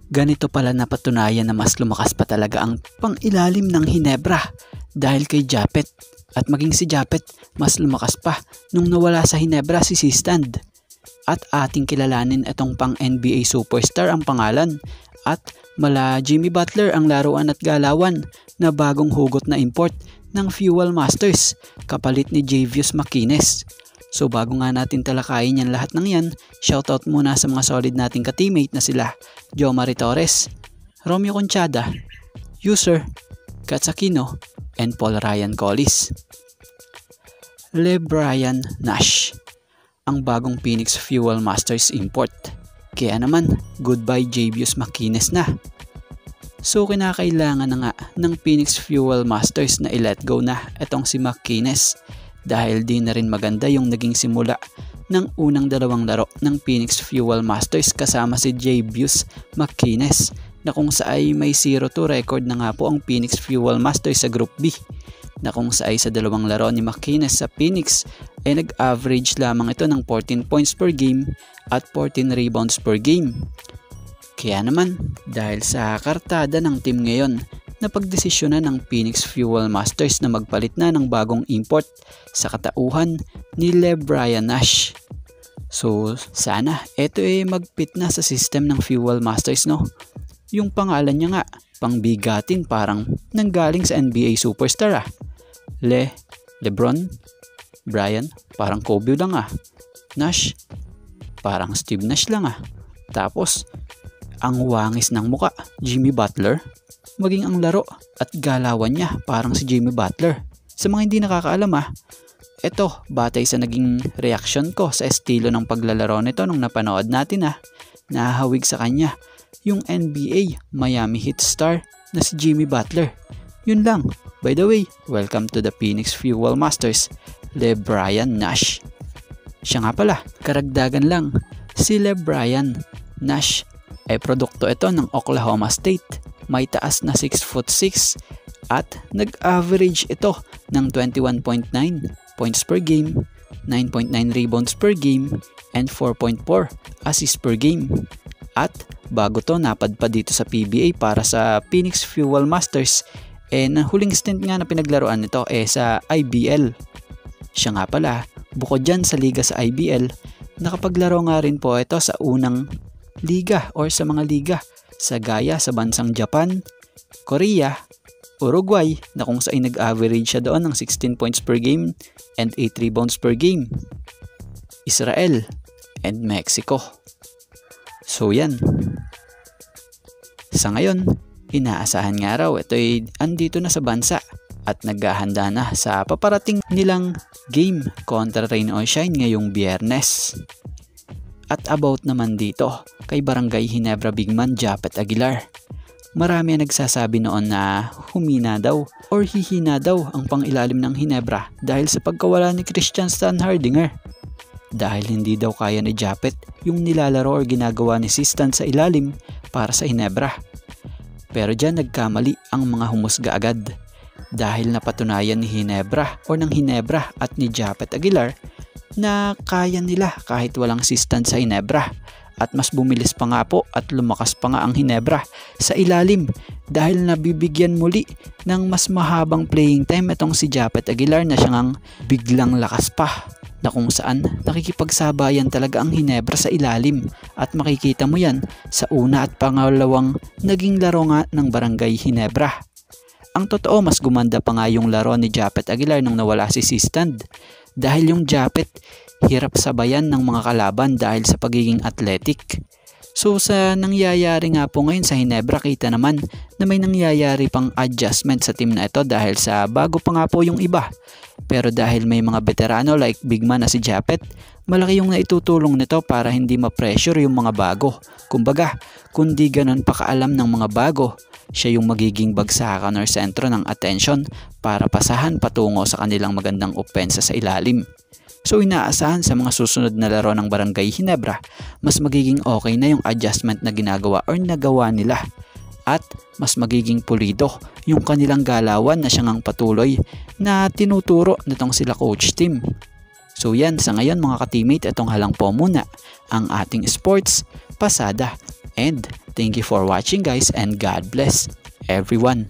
Ganito pala napatunayan na mas lumakas pa talaga ang pangilalim ng Hinebra dahil kay Japet. At maging si Japet mas lumakas pa nung nawala sa Hinebra si Sistand. At ating kilalanin itong pang NBA superstar ang pangalan at mala Jimmy Butler ang laruan at galawan na bagong hugot na import ng Fuel Masters kapalit ni Javius McInnes. So bago nga natin talakayin yan lahat ng yan, shoutout muna sa mga solid nating ka-teammate na sila Jomari Torres, Romeo Conchada, User, Katsakino, and Paul Ryan Collis. LeBrian Nash, ang bagong Phoenix Fuel Masters import. Kaya naman, goodbye Javius McInnes na. So kinakailangan na nga ng Phoenix Fuel Masters na i-let go na itong si McInnes dahil di na rin maganda yung naging simula ng unang dalawang laro ng Phoenix Fuel Masters kasama si Javius McInnes na kung saan may 0-2 record na nga po ang Phoenix Fuel Masters sa Group B, na kung saan sa dalawang laro ni McInnes sa Phoenix ay nag-average lamang ito ng 14 points per game at 14 rebounds per game. Kaya naman, dahil sa kartada ng team ngayon, napagdesisyonan ng Phoenix Fuel Masters na magpalit na ng bagong import sa katauhan ni LeBrian Nash. So sana ito ay magpit na sa system ng Fuel Masters, no? Yung pangalan niya nga, pangbigatin, parang nanggaling sa NBA superstar ah. LeBron, Brian, parang Kobe lang ah. Nash, parang Steve Nash lang ah. Tapos, ang wangis ng muka, Jimmy Butler, maging ang laro at galawan niya parang si Jimmy Butler. Sa mga hindi nakakaalam ito batay sa naging reaction ko sa estilo ng paglalaro nito nung napanood natin nahahawig sa kanya yung NBA Miami Heat star na si Jimmy Butler. Yun lang. By the way, welcome to the Phoenix Fuel Masters, LeBrian Nash. Siya nga pala, karagdagan lang, si LeBrian Nash ay produkto ito ng Oklahoma State. May taas na 6'6" at nag-average ito ng 21.9 points per game, 9.9 rebounds per game, and 4.4 assists per game. At bago to napadpad dito sa PBA para sa Phoenix Fuel Masters, na huling stint nga na pinaglaruan nito sa IBL. Siya nga pala, bukod dyan sa liga sa IBL, nakapaglaro nga rin po ito sa unang liga or sa mga liga sa gaya sa bansang Japan, Korea, Uruguay na kung saan nag-average siya doon ng 16 points per game and 8 rebounds per game, Israel, and Mexico. So yan. Sa ngayon, inaasahan nga raw ito ay andito na sa bansa at naghahanda na sa paparating nilang game kontra Rain or Shine ngayong Biyernes. At about naman dito kay Barangay Hinebra bigman Japet Aguilar. Marami ang nagsasabi noon na humina daw or hihina daw ang pangilalim ng Hinebra dahil sa pagkawala ni Christian Stan Hardinger. Dahil hindi daw kaya ni Japet yung nilalaro or ginagawa ni Sistan sa ilalim para sa Hinebra. Pero dyan nagkamali ang mga humusga agad dahil napatunayan ni Hinebra o ng Hinebra at ni Japet Aguilar na kaya nila kahit walang Sistan sa Hinebra. At mas bumilis pa nga po at lumakas pa nga ang Hinebra sa ilalim dahil nabibigyan muli ng mas mahabang playing time itong si Japet Aguilar na siyang biglang lakas pa na kung saan nakikipagsabayan talaga ang Hinebra sa ilalim at makikita mo yan sa una at pangalawang naging laro nga ng Barangay Hinebra. Ang totoo mas gumanda pa nga yung laro ni Japet Aguilar nung nawala si Sistand dahil yung Japet hirap sabayan ng mga kalaban dahil sa pagiging athletic. So sa nangyayari nga po ngayon sa Hinebra, kita naman na may nangyayari pang adjustment sa team na ito dahil sa bago pa nga po yung iba. Pero dahil may mga veterano like big man na si Japet, malaki yung naitutulong nito para hindi ma-pressure yung mga bago. Kumbaga, kundi ganun pa kaalam ng mga bago, siya yung magiging bagsakan or sentro ng attention para pasahan patungo sa kanilang magandang opensa sa ilalim. So inaasahan sa mga susunod na laro ng Barangay Hinebra, mas magiging okay na yung adjustment na ginagawa or nagawa nila. At mas magiging pulido yung kanilang galawan na siyang patuloy na tinuturo nitong sila coach team. So yan, sa ngayon mga ka-teammate, itong halang po muna ang ating sports pasada. And thank you for watching guys, and God bless everyone.